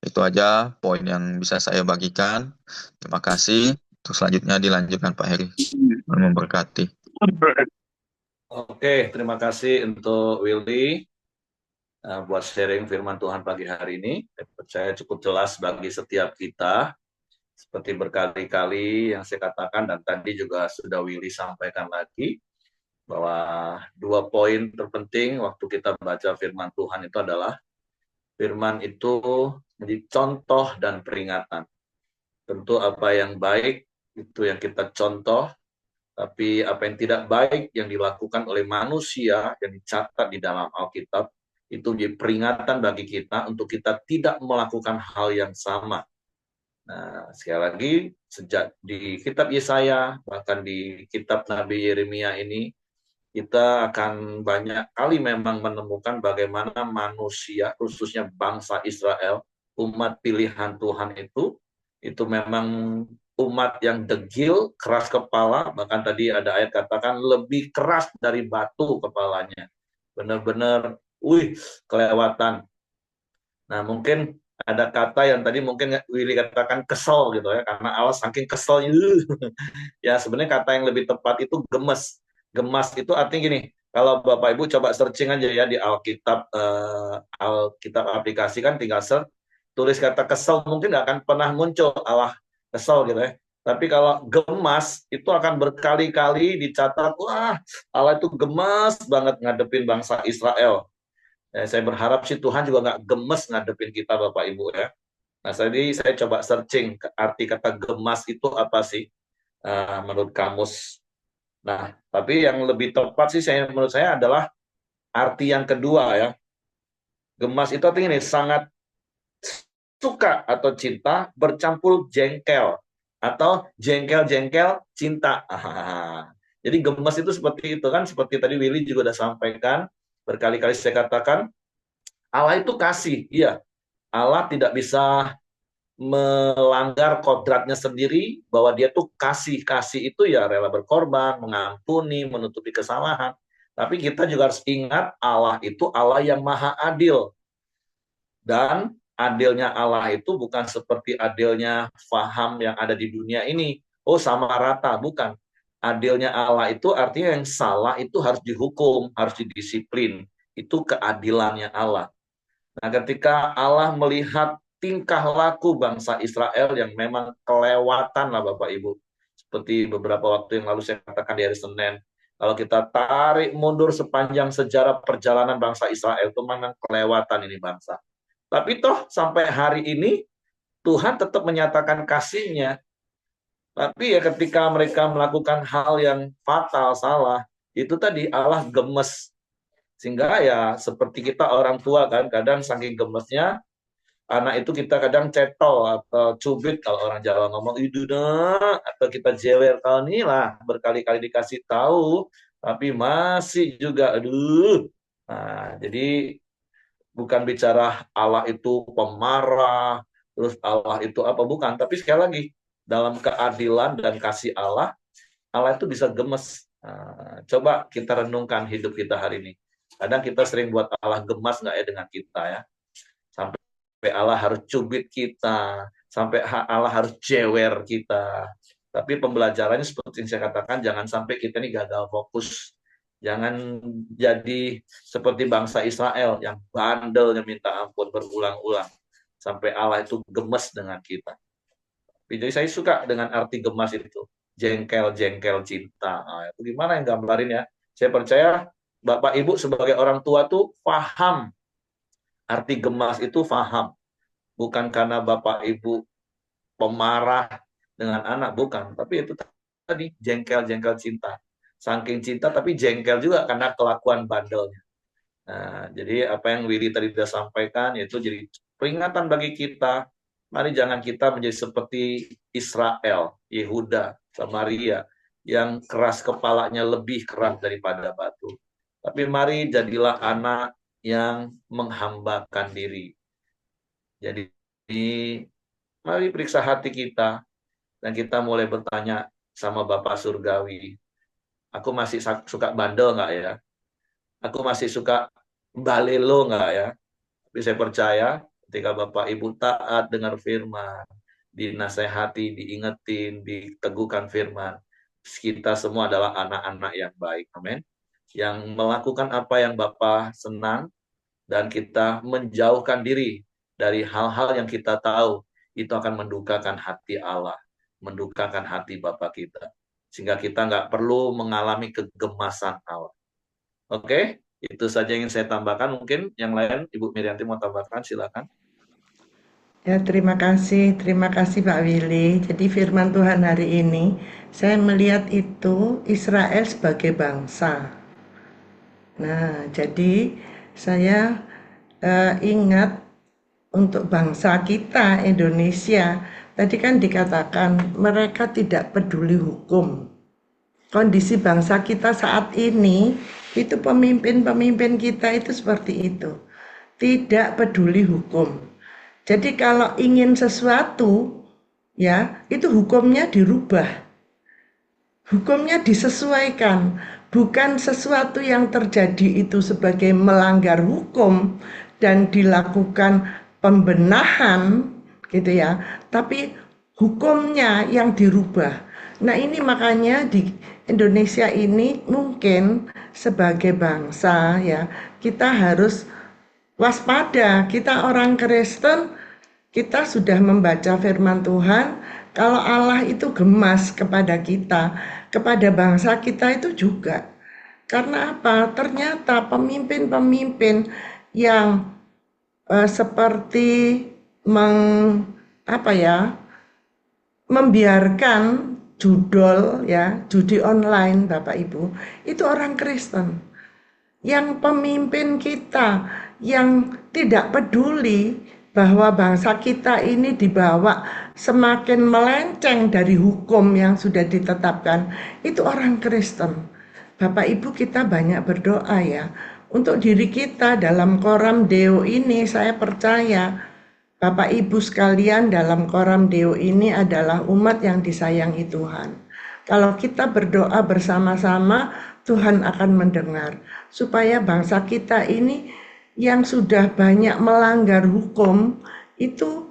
Itu aja poin yang bisa saya bagikan. Terima kasih. Untuk selanjutnya dilanjutkan Pak Heri. Tuhan memberkati. Oke, terima kasih untuk Willy buat sharing firman Tuhan pagi hari ini. Saya percaya cukup jelas bagi setiap kita. Seperti berkali-kali yang saya katakan dan tadi juga sudah Willy sampaikan lagi, bahwa 2 poin terpenting waktu kita baca firman Tuhan itu adalah firman itu menjadi contoh dan peringatan. Tentu apa yang baik itu yang kita contoh, tapi apa yang tidak baik yang dilakukan oleh manusia yang dicatat di dalam Alkitab itu menjadi peringatan bagi kita untuk kita tidak melakukan hal yang sama. Nah, sekali lagi, sejak di kitab Yesaya, bahkan di kitab Nabi Yeremia ini, kita akan banyak kali memang menemukan bagaimana manusia, khususnya bangsa Israel, umat pilihan Tuhan itu memang umat yang degil, keras kepala, bahkan tadi ada ayat katakan lebih keras dari batu kepalanya. Benar-benar, kelewatan. Nah, mungkin ada kata yang tadi mungkin Willy katakan kesel gitu ya, karena Allah saking keselnya. Ya, sebenarnya kata yang lebih tepat itu gemes. Gemas itu artinya gini, kalau Bapak Ibu coba searching aja ya di Alkitab, Alkitab aplikasi kan tinggal search, tulis kata kesel mungkin nggak akan pernah muncul Allah kesel gitu ya. Tapi kalau gemas itu akan berkali-kali dicatat, wah Allah itu gemas banget ngadepin bangsa Israel. Saya berharap sih Tuhan juga nggak gemes ngadepin kita Bapak Ibu ya. Nah, tadi saya coba searching arti kata gemas itu apa sih menurut kamus. Nah, tapi yang lebih tepat sih menurut saya adalah arti yang kedua ya. Gemas itu artinya ini sangat suka atau cinta bercampur jengkel atau jengkel-jengkel cinta. Jadi gemas itu seperti itu kan, seperti tadi Willy juga udah sampaikan, berkali-kali saya katakan Allah itu kasih, iya. Allah tidak bisa melanggar kodratnya sendiri bahwa dia tuh kasih itu ya rela berkorban, mengampuni, menutupi kesalahan. Tapi kita juga harus ingat Allah itu Allah yang maha adil. Dan adilnya Allah itu bukan seperti adilnya faham yang ada di dunia ini. Oh sama rata, bukan. Adilnya Allah itu artinya yang salah itu harus dihukum, harus didisiplin. Itu keadilannya Allah. Nah, ketika Allah melihat tingkah laku bangsa Israel yang memang kelewatan lah Bapak Ibu. Seperti beberapa waktu yang lalu saya katakan di hari Senin. Kalau kita tarik mundur sepanjang sejarah perjalanan bangsa Israel, itu memang kelewatan ini bangsa. Tapi toh sampai hari ini Tuhan tetap menyatakan kasih-Nya. Tapi ya ketika mereka melakukan hal yang fatal, salah, itu tadi Allah gemes. Sehingga ya seperti kita orang tua kan, kadang saking gemesnya, anak itu kita kadang cetol atau cubit kalau orang Jawa ngomong, iduna, atau kita jewer tahun ini lah, berkali-kali dikasih tahu, tapi masih juga, aduh. Nah, jadi bukan bicara Allah itu pemarah, terus Allah itu apa, bukan. Tapi sekali lagi, dalam keadilan dan kasih Allah, Allah itu bisa gemes. Nah, coba kita renungkan hidup kita hari ini. Kadang kita sering buat Allah gemas nggak ya dengan kita ya. Sampai Allah harus cubit kita, sampai Allah harus jewer kita. Tapi pembelajarannya seperti yang saya katakan, jangan sampai kita ini gagal fokus. Jangan jadi seperti bangsa Israel yang bandelnya minta ampun berulang-ulang. Sampai Allah itu gemes dengan kita. Jadi saya suka dengan arti gemas itu. Jengkel-jengkel cinta. Nah, itu gimana yang gambarin ya? Saya percaya Bapak Ibu sebagai orang tua tuh paham arti gemas itu, paham. Bukan karena Bapak Ibu pemarah dengan anak, bukan. Tapi itu tadi jengkel-jengkel cinta. Saking cinta tapi jengkel juga karena kelakuan bandelnya. Nah, jadi apa yang Willy tadi sudah sampaikan itu jadi peringatan bagi kita. Mari jangan kita menjadi seperti Israel, Yehuda, Samaria yang keras kepalanya lebih keras daripada batu. Tapi mari jadilah anak yang menghambakan diri. Jadi mari periksa hati kita dan kita mulai bertanya sama Bapak Surgawi. Aku masih suka bandel nggak ya? Aku masih suka balelo nggak ya? Tapi saya percaya ketika Bapak Ibu taat dengar firman, dinasehati, diingetin, diteguhkan firman, kita semua adalah anak-anak yang baik. Amin. Yang melakukan apa yang Bapak senang, dan kita menjauhkan diri dari hal-hal yang kita tahu itu akan mendukakan hati Allah, mendukakan hati Bapa kita, sehingga kita nggak perlu mengalami kegemasan Allah. Oke, itu saja yang saya tambahkan. Mungkin yang lain Ibu Mirianti mau tambahkan, silakan. Ya, terima kasih Pak Willy. Jadi firman Tuhan hari ini, saya melihat itu Israel sebagai bangsa. Nah, jadi saya ingat untuk bangsa kita Indonesia. Tadi kan dikatakan mereka tidak peduli hukum. Kondisi bangsa kita saat ini, itu pemimpin-pemimpin kita itu seperti itu. Tidak peduli hukum. Jadi kalau ingin sesuatu, ya, itu hukumnya dirubah. Hukumnya disesuaikan, bukan sesuatu yang terjadi itu sebagai melanggar hukum dan dilakukan pembenahan gitu ya, tapi hukumnya yang dirubah. Nah, ini makanya di Indonesia ini mungkin sebagai bangsa ya, kita harus waspada. Kita orang Kristen, kita sudah membaca firman Tuhan, kalau Allah itu gemas kepada kita, kepada bangsa kita itu juga. Karena apa? Ternyata pemimpin-pemimpin yang seperti membiarkan judi online, Bapak Ibu, itu orang Kristen. Yang pemimpin kita yang tidak peduli bahwa bangsa kita ini dibawa semakin melenceng dari hukum yang sudah ditetapkan, itu orang Kristen. Bapak Ibu, kita banyak berdoa ya untuk diri kita. Dalam Koram Deo ini saya percaya Bapak Ibu sekalian, dalam Koram Deo ini adalah umat yang disayangi Tuhan. Kalau kita berdoa bersama-sama, Tuhan akan mendengar, supaya bangsa kita ini yang sudah banyak melanggar hukum itu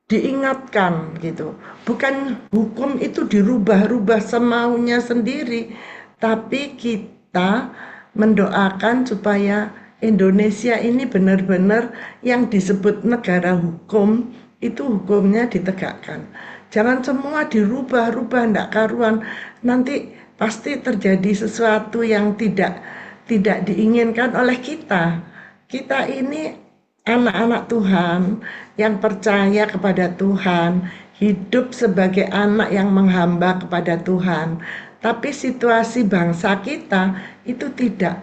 diingatkan gitu. Bukan hukum itu dirubah-rubah semaunya sendiri, tapi kita mendoakan supaya Indonesia ini benar-benar yang disebut negara hukum, itu hukumnya ditegakkan. Jangan semua dirubah-rubah, ndak karuan. Nanti pasti terjadi sesuatu yang tidak diinginkan oleh kita. Kita ini anak-anak Tuhan yang percaya kepada Tuhan, hidup sebagai anak yang menghamba kepada Tuhan. Tapi situasi bangsa kita itu tidak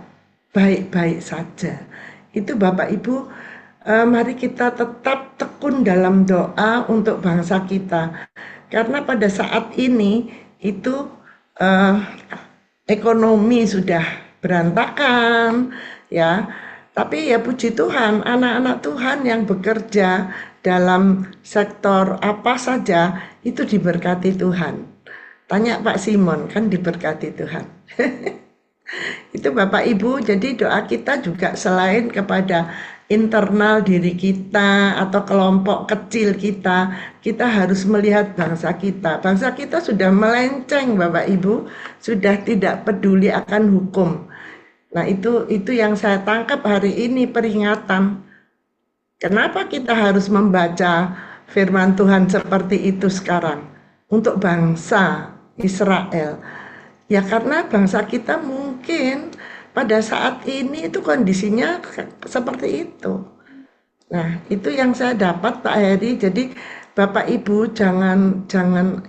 baik-baik saja. Itu Bapak Ibu, mari kita tetap tekun dalam doa untuk bangsa kita. Karena pada saat ini itu ekonomi sudah berantakan ya. Tapi ya puji Tuhan, anak-anak Tuhan yang bekerja dalam sektor apa saja itu diberkati Tuhan. Tanya Pak Simon, kan diberkati Tuhan. Itu Bapak Ibu, jadi doa kita juga selain kepada internal diri kita atau kelompok kecil kita, kita harus melihat bangsa kita. Bangsa kita sudah melenceng Bapak Ibu, sudah tidak peduli akan hukum. Nah itu yang saya tangkap hari ini, peringatan. Kenapa kita harus membaca firman Tuhan seperti itu sekarang untuk bangsa Israel? Ya karena bangsa kita mungkin pada saat ini itu kondisinya seperti itu. Nah itu yang saya dapat Pak Heri. Jadi Bapak Ibu jangan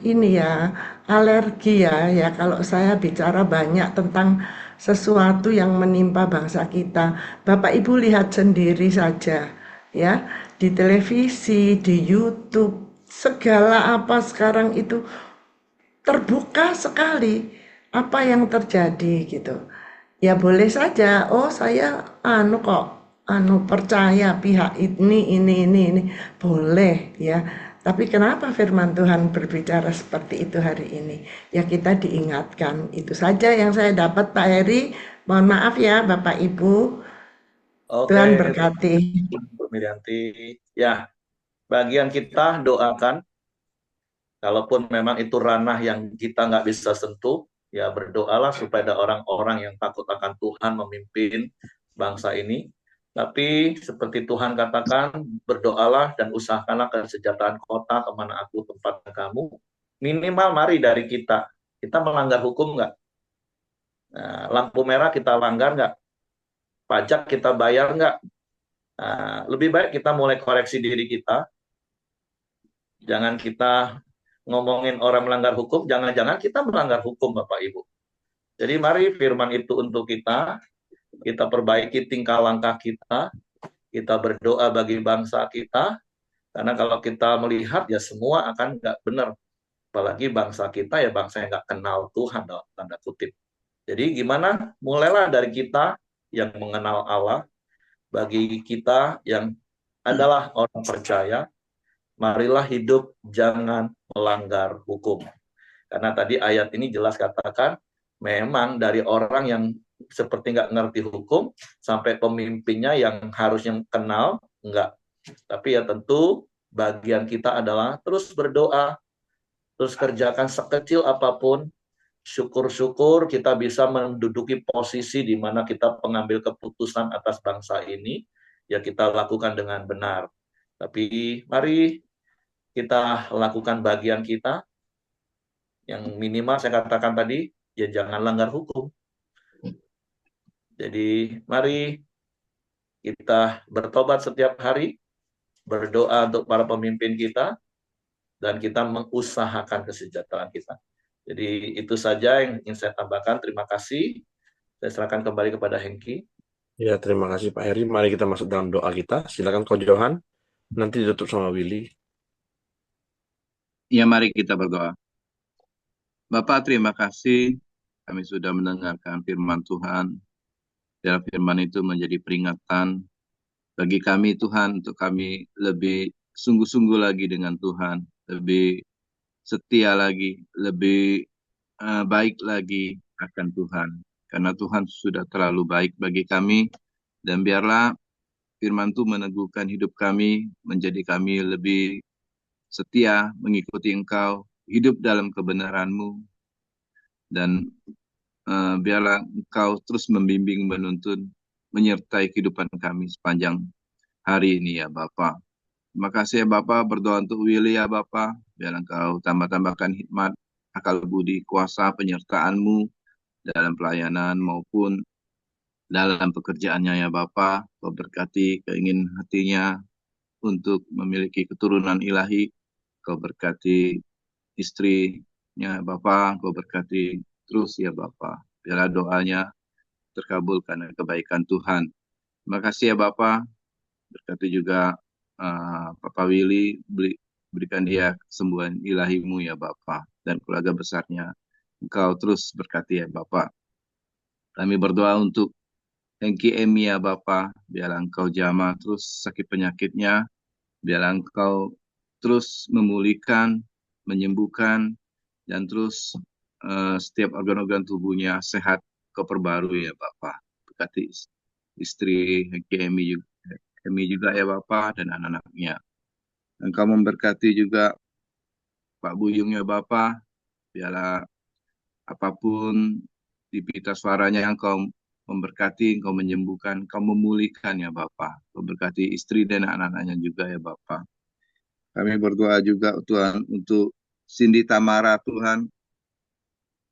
ini ya, alergi ya kalau saya bicara banyak tentang sesuatu yang menimpa bangsa kita. Bapak Ibu lihat sendiri saja ya, di televisi, di YouTube, segala apa sekarang itu terbuka sekali apa yang terjadi gitu. Ya boleh saja, oh saya percaya pihak ini boleh ya. Tapi kenapa firman Tuhan berbicara seperti itu hari ini? Ya kita diingatkan. Itu saja yang saya dapat Pak Heri. Mohon maaf ya Bapak Ibu. Oke, Tuhan terima berkati. kasih Bu Mirianti. Ya, bagian kita doakan, kalaupun memang itu ranah yang kita nggak bisa sentuh, ya berdoalah supaya ada orang-orang yang takut akan Tuhan memimpin bangsa ini. Tapi seperti Tuhan katakan, berdoalah dan usahakanlah kesejahteraan kota kemana aku tempatkan kamu. Minimal mari dari kita. Kita melanggar hukum nggak? Nah, lampu merah kita langgar nggak? Pajak kita bayar nggak? Nah, lebih baik kita mulai koreksi diri kita. Jangan kita ngomongin orang melanggar hukum, jangan-jangan kita melanggar hukum, Bapak Ibu. Jadi mari firman itu untuk kita perbaiki tingkah langkah kita berdoa bagi bangsa kita, karena kalau kita melihat ya semua akan nggak benar. Apalagi bangsa kita ya bangsa yang nggak kenal Tuhan, dalam tanda kutip. Jadi gimana? Mulailah dari kita yang mengenal Allah, bagi kita yang adalah orang percaya, marilah hidup jangan melanggar hukum. Karena tadi ayat ini jelas katakan, memang dari orang yang seperti nggak ngerti hukum, sampai pemimpinnya yang harusnya kenal, nggak. Tapi ya tentu bagian kita adalah terus berdoa, terus kerjakan sekecil apapun, syukur-syukur kita bisa menduduki posisi di mana kita pengambil keputusan atas bangsa ini, ya kita lakukan dengan benar. Tapi mari kita lakukan bagian kita, yang minimal saya katakan tadi, ya jangan langgar hukum. Jadi mari kita bertobat setiap hari, berdoa untuk para pemimpin kita, dan kita mengusahakan kesejahteraan kita. Jadi itu saja yang ingin saya tambahkan. Terima kasih. Saya serahkan kembali kepada Hengki. Ya, terima kasih Pak Heri. Mari kita masuk dalam doa kita. Silakan Ko Johan. Nanti ditutup sama Willy. Ya, mari kita berdoa. Bapak, terima kasih kami sudah mendengarkan firman Tuhan. Biar firman itu menjadi peringatan bagi kami Tuhan, untuk kami lebih sungguh-sungguh lagi dengan Tuhan, lebih setia lagi, lebih baik lagi akan Tuhan. Karena Tuhan sudah terlalu baik bagi kami, dan biarlah firman itu meneguhkan hidup kami, menjadi kami lebih setia mengikuti Engkau, hidup dalam kebenaran-Mu, dan biarlah Engkau terus membimbing, menuntun, menyertai kehidupan kami sepanjang hari ini ya Bapa. Terima kasih ya Bapa, berdoa untuk Willy ya Bapa, biar Engkau tambah-tambahkan hikmat, akal budi, kuasa, penyertaan-Mu dalam pelayanan maupun dalam pekerjaannya ya Bapa. Kau berkati keinginan hatinya untuk memiliki keturunan ilahi. Kau berkati istrinya Bapa, Kau berkati terus ya Bapa. Biarlah doanya terkabulkan dengan kebaikan Tuhan. Terima kasih ya Bapa. Berkati juga Papa Willy, berikan dia kesembuhan ilahi-Mu ya Bapa, dan keluarga besarnya. Engkau terus berkati ya Bapa. Kami berdoa untuk Hengki Emi ya Bapa, biarlah Engkau jamah terus sakit penyakitnya, biarlah Engkau terus memulihkan, menyembuhkan, dan terus setiap organ-organ tubuhnya sehat, Kau perbarui ya Bapa. Berkati istri Hengki Emi juga ya Bapa, dan anak-anaknya. Engkau memberkati juga Pak Buyung ya Bapa, biarlah apapun di pita suaranya Engkau memberkati, Engkau menyembuhkan, Engkau memulihkan ya Bapa. Engkau berkati istri dan anak-anaknya juga ya Bapa. Kami berdoa juga Tuhan untuk Cindy Tamara Tuhan,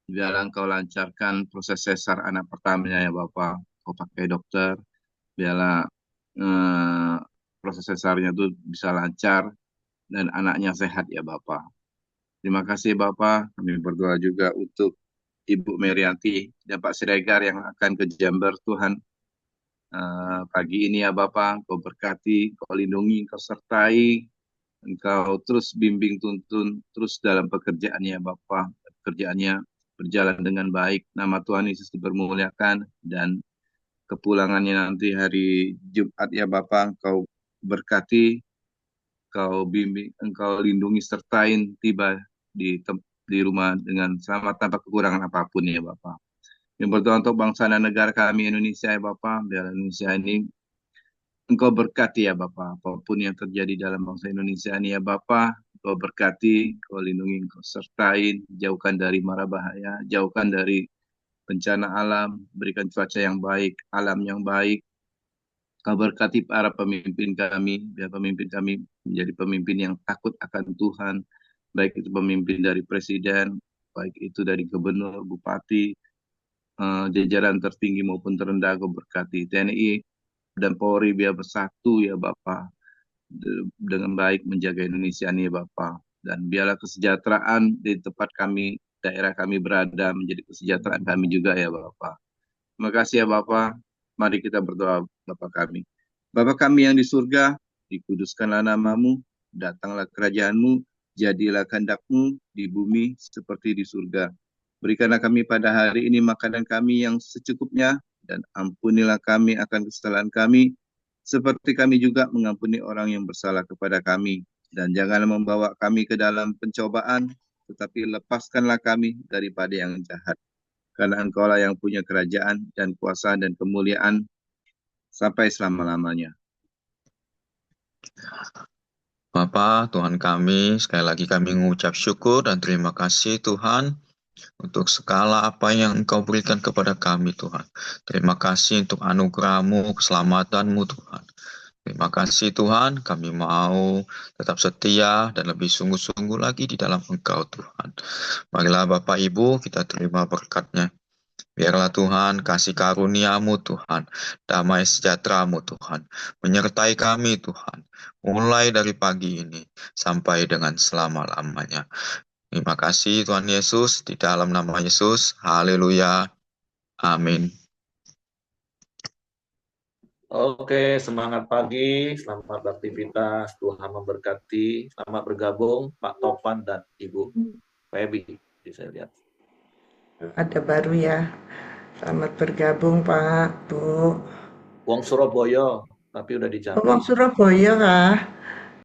biarlah Engkau lancarkan proses sesar anak pertamanya ya Bapa. Engkau pakai dokter, biarlah proses sesarnya itu bisa lancar dan anaknya sehat ya Bapa. Terima kasih Bapak. Kami berdoa juga untuk Ibu Merianti dan Pak Siregar yang akan ke Jember Tuhan. Pagi ini ya Bapak, Kau berkati, Kau lindungi, Kau sertai, Engkau terus bimbing tuntun, terus dalam pekerjaannya Bapak. Pekerjaannya berjalan dengan baik. Nama Tuhan Yesus dipermuliakan, dan kepulangannya nanti hari Jumat ya Bapak, Kau berkati, Kau bimbing, Engkau lindungi sertain, tiba di rumah dengan selamat tanpa kekurangan apapun ya Bapak. Yang berdoa untuk bangsa dan negara kami Indonesia ya Bapak, biar Indonesia ini Engkau berkati ya Bapa, apapun yang terjadi dalam bangsa Indonesia ini ya Bapa, Engkau berkati, Engkau lindungi, Engkau sertai, jauhkan dari mara bahaya, jauhkan dari bencana alam, berikan cuaca yang baik, alam yang baik. Engkau berkati para pemimpin kami, biar pemimpin kami menjadi pemimpin yang takut akan Tuhan, baik itu pemimpin dari presiden, baik itu dari gubernur, bupati, jajaran tertinggi maupun terendah. Engkau berkati TNI dan Polri biar bersatu ya Bapa, dengan baik menjaga Indonesia ini ya Bapa. Dan biarlah kesejahteraan di tempat kami, daerah kami berada menjadi kesejahteraan kami juga ya Bapa. Terima kasih ya Bapa. Mari kita berdoa Bapa kami. Bapa kami yang di surga, dikuduskanlah namamu, datanglah kerajaanmu, jadilah kehendak-mu di bumi seperti di surga. Berikanlah kami pada hari ini makanan kami yang secukupnya, dan ampunilah kami akan kesalahan kami, seperti kami juga mengampuni orang yang bersalah kepada kami. Dan janganlah membawa kami ke dalam pencobaan, tetapi lepaskanlah kami daripada yang jahat. Karena Engkaulah yang punya kerajaan dan kuasa dan kemuliaan sampai selama-lamanya. Bapa, Tuhan kami, sekali lagi kami mengucap syukur dan terima kasih Tuhan untuk segala apa yang Engkau berikan kepada kami Tuhan. Terima kasih untuk anugerah-Mu, keselamatan-Mu Tuhan. Terima kasih Tuhan, kami mau tetap setia dan lebih sungguh-sungguh lagi di dalam Engkau Tuhan. Marilah Bapak Ibu kita terima berkat-Nya. Biarlah Tuhan kasih karunia-Mu Tuhan, damai sejahtera-Mu Tuhan, menyertai kami Tuhan, mulai dari pagi ini sampai dengan selama-lamanya. Terima kasih Tuhan Yesus, di dalam nama Yesus, haleluya, amin. Oke, semangat pagi, selamat beraktivitas, Tuhan memberkati, selamat bergabung Pak Topan dan Ibu Feby, bisa lihat. Ada baru ya. Selamat bergabung Pak, Bu. Wong Surabaya, tapi udah di Jambi. Wong Surabaya kah?